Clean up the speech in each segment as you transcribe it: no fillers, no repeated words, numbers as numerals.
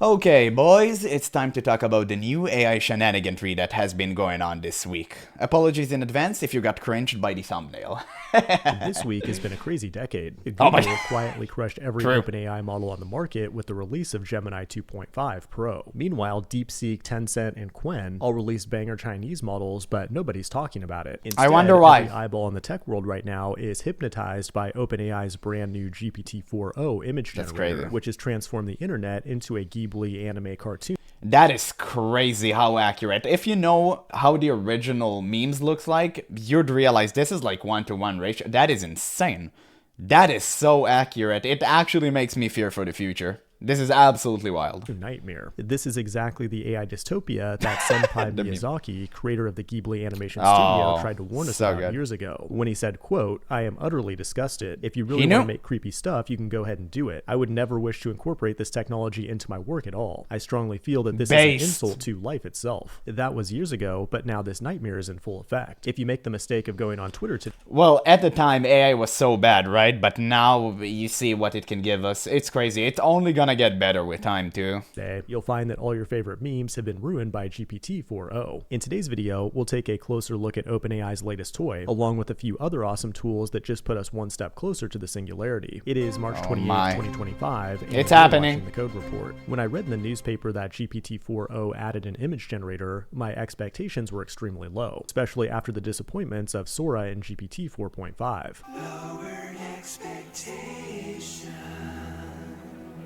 Okay, boys, it's time to talk about the new AI shenaniganry that has been going on this week. Apologies in advance if you got cringed by the thumbnail. This week has been a crazy decade. Oh Google my- quietly crushed every True. OpenAI model on the market with the release of Gemini 2.5 Pro. Meanwhile, DeepSeek, Tencent, and Qwen all released banger Chinese models, but nobody's talking about it. Instead, I wonder why. every eyeball in the tech world right now is hypnotized by OpenAI's brand new GPT-4o image That's generator, crazy. which has transformed the internet into a Ghibli anime cartoon. That is crazy how accurate. If you know how the original memes looks like, you'd realize this is like 1-to-1 ratio. That is insane. That is so accurate. It actually makes me fear for the future. This is absolutely wild. Nightmare. This is exactly the AI dystopia that Senpai The meme. Miyazaki, creator of the Ghibli animation Oh, studio, tried to warn us so about good. years ago when he said, quote, "I am utterly disgusted. If you really He want knew. to make creepy stuff, you can go ahead and do it. I would never wish to incorporate this technology into my work at all. I strongly feel that this Based. is an insult to life itself." That was years ago, but now this nightmare is in full effect. If you make the mistake of going on Twitter today, Well, at the time, AI was so bad, right? But now you see what it can give us. It's crazy. It's only gonna get better with time, too. you'll find that all your favorite memes have been ruined by GPT-4o. In today's video, we'll take a closer look at OpenAI's latest toy, along with a few other awesome tools that just put us one step closer to the singularity. It is March 28, my. 2025, and It's you're happening. watching the Code Report. When I read in the newspaper that GPT-4o added an image generator, my expectations were extremely low, especially after the disappointments of Sora and GPT 4.5.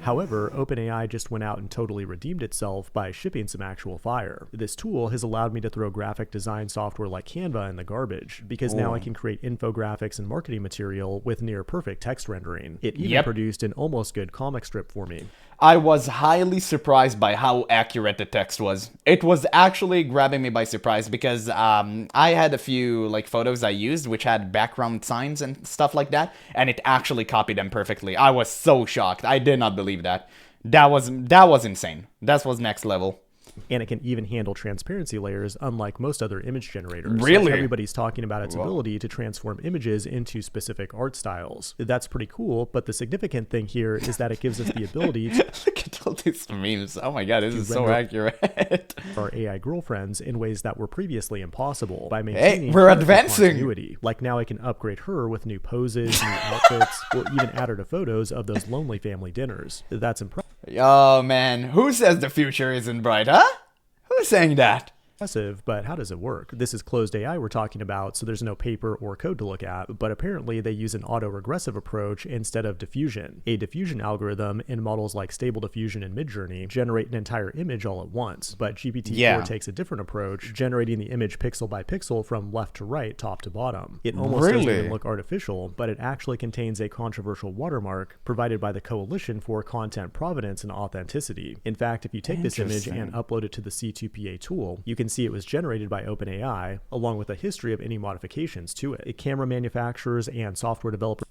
However, OpenAI just went out and totally redeemed itself by shipping some actual fire. This tool has allowed me to throw graphic design software like Canva in the garbage, because now I can create infographics and marketing material with near perfect text rendering. It even Yep. produced an almost good comic strip for me. I was highly surprised by how accurate the text was. It was actually grabbing me by surprise because I had a few like photos I used which had background signs and stuff like that, and it actually copied them perfectly. I was so shocked. I did not believe that. That was insane. That was next level. And it can even handle transparency layers, unlike most other image generators. Really? Everybody's talking about its Whoa. ability to transform images into specific art styles. That's pretty cool, but the significant thing here is that it gives us the ability to Look at all these memes. Oh my god, this is so render- accurate. our AI girlfriends in ways that were previously impossible by maintaining we're character advancing. continuity. Like now I can upgrade her with new poses, new outfits, or even add her to photos of those lonely family dinners. That's impressive. Oh man, who says the future isn't bright, huh? Who's saying that? But how does it work? This is closed AI we're talking about, so there's no paper or code to look at, but apparently they use an auto-regressive approach instead of diffusion. A diffusion algorithm in models like Stable Diffusion and Midjourney generate an entire image all at once, but GPT-4 Yeah. takes a different approach, generating the image pixel by pixel from left to right, top to bottom. It almost doesn't Really? even look artificial, but it actually contains a controversial watermark provided by the Coalition for Content Provenance and Authenticity. In fact, if you take this image and upload it to the C2PA tool, you can see it was generated by OpenAI, along with a history of any modifications to it. Camera manufacturers and software developers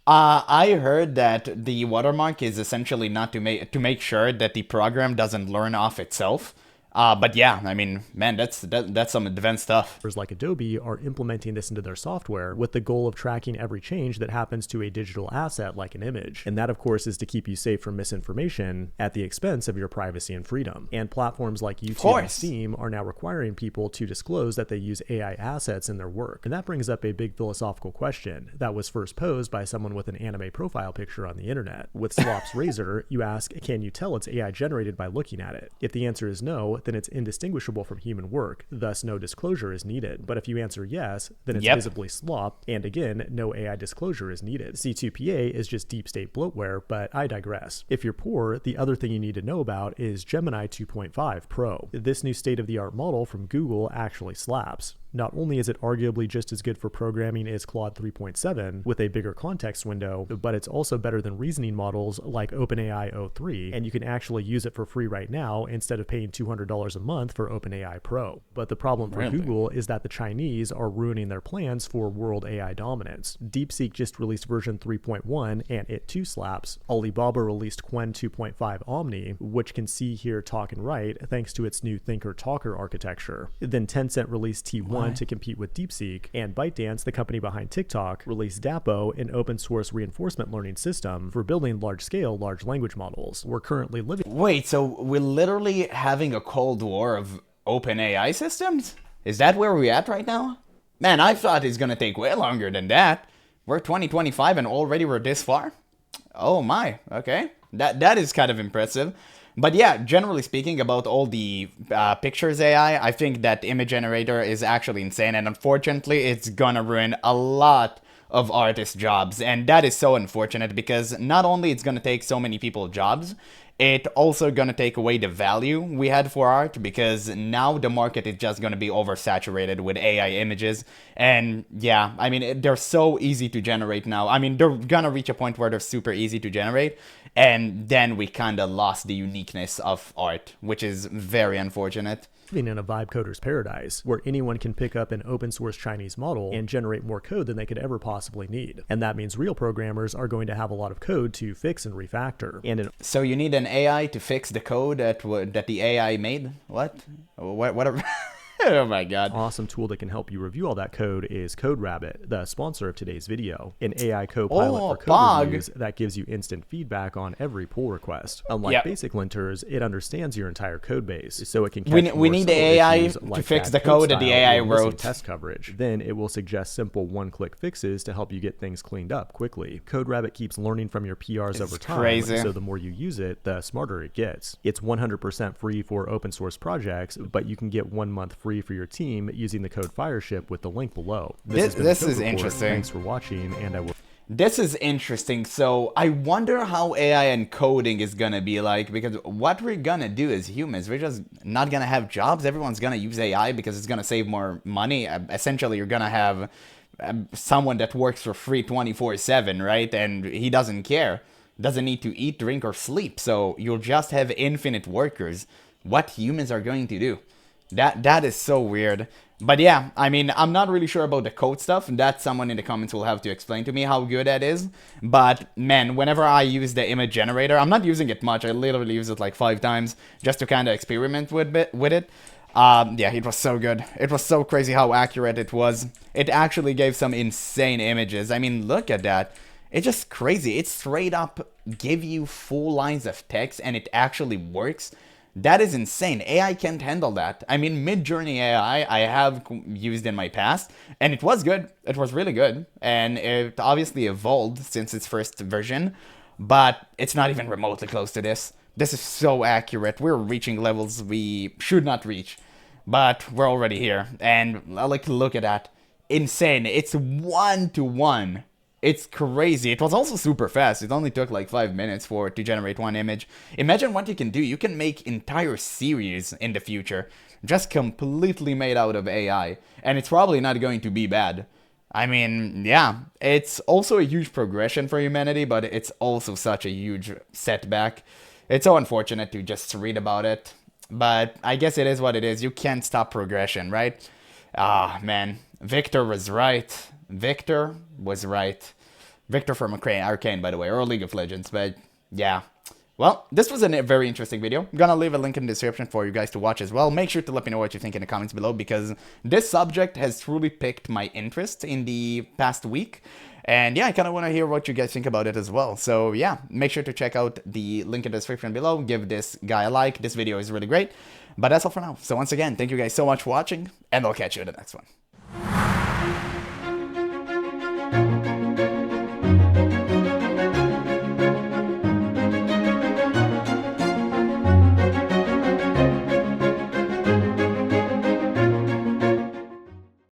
I heard that the watermark is essentially not to make sure that the program doesn't learn off itself. But yeah, I mean, man, that's some advanced stuff. like Adobe are implementing this into their software with the goal of tracking every change that happens to a digital asset like an image. And that, of course, is to keep you safe from misinformation at the expense of your privacy and freedom. And platforms like YouTube and Steam are now requiring people to disclose that they use AI assets in their work. And that brings up a big philosophical question that was first posed by someone with an anime profile picture on the internet. With Slop's Razor, you ask, can you tell it's AI generated by looking at it? If the answer is no, then it's indistinguishable from human work, thus no disclosure is needed. But if you answer yes, then it's visibly slop, and again, no AI disclosure is needed. C2PA is just deep state bloatware, but I digress. If you're poor, the other thing you need to know about is Gemini 2.5 Pro. This new state-of-the-art model from Google actually slaps. Not only is it arguably just as good for programming as Claude 3.7 with a bigger context window, but it's also better than reasoning models like OpenAI o3, and you can actually use it for free right now instead of paying $200 a month for OpenAI Pro. But the problem for Google is that the Chinese are ruining their plans for world AI dominance. DeepSeek just released version 3.1 and it too slaps. Alibaba released Qwen 2.5 Omni, which can see, hear, talk, and write thanks to its new Thinker-Talker architecture. Then Tencent released T1 one to compete with DeepSeek, and ByteDance, the company behind TikTok, released DAPO, an open source reinforcement learning system for building large-scale large language models. We're currently living... Wait, so we're literally having a Cold War of open AI systems? Is that where we're at right now? Man, I thought it's gonna take way longer than that. We're 2025 and already we're this far? Oh my, okay. That is kind of impressive. But yeah, generally speaking about all the pictures AI, I think that image generator is actually insane, and unfortunately it's gonna ruin a lot of artist jobs, and that is so unfortunate because not only it's gonna take so many people jobs, it also gonna take away the value we had for art, because now the market is just gonna be oversaturated with AI images. And yeah, I mean, they're so easy to generate now. I mean, they're gonna reach a point where they're super easy to generate, and then we kinda lost the uniqueness of art, which is very unfortunate. In a vibe coder's paradise, where anyone can pick up an open source Chinese model and generate more code than they could ever possibly need. And that means real programmers are going to have a lot of code to fix and refactor. And so you need an AI to fix the code that the AI made? Whatever. Oh my god. Awesome tool that can help you review all that code is CodeRabbit, the sponsor of today's video. An AI co-pilot for code reviews that gives you instant feedback on every pull request. Unlike basic linters, it understands your entire code base, so it can catch we need the AI to fix the code that the AI wrote. Test coverage. Then it will suggest simple one-click fixes to help you get things cleaned up quickly. CodeRabbit keeps learning from your PRs over time, so the more you use it, the smarter it gets. It's 100% free for open source projects, but you can get 1 month free for your team using the code Fireship with the link below. This is interesting. Thanks for watching, and I will... This is interesting. So I wonder how AI and coding is gonna be like, because what we're gonna do as humans, we're just not gonna have jobs. Everyone's gonna use AI because it's gonna save more money. Essentially, you're gonna have someone that works for free 24/7, right? And he doesn't care. Doesn't need to eat, drink, or sleep. So you'll just have infinite workers. What humans are going to do? That is so weird. But yeah, I mean, I'm not really sure about the code stuff. That someone in the comments will have to explain to me how good that is. But man, whenever I use the image generator, I'm not using it much. I literally use it like 5 times just to kind of experiment with it. Yeah, it was so good. It was so crazy how accurate it was. It actually gave some insane images. I mean, look at that. It's just crazy. It straight up give you full lines of text and it actually works. That is insane. AI can't handle that. I mean, Midjourney AI I have used in my past, and it was good. It was really good, and it obviously evolved since its first version, but it's not even remotely close to this. This is so accurate. We're reaching levels we should not reach, but we're already here, and like, look at that. Insane. It's 1-to-1. It's crazy. It was also super fast. It only took like 5 minutes for it to generate one image. Imagine what you can do. You can make entire series in the future just completely made out of AI. And it's probably not going to be bad. I mean, yeah, it's also a huge progression for humanity, but it's also such a huge setback. It's so unfortunate to just read about it. But I guess it is what it is. You can't stop progression, right? Ah, man. Victor was right. Victor was right. Victor from Arcane, by the way, or League of Legends, but yeah. Well, this was a very interesting video. I'm gonna leave a link in the description for you guys to watch as well. Make sure to let me know what you think in the comments below, because this subject has truly piqued my interest in the past week. And yeah, I kind of want to hear what you guys think about it as well. So yeah, make sure to check out the link in the description below. Give this guy a like. This video is really great. But that's all for now. So once again, thank you guys so much for watching, and I'll catch you in the next one.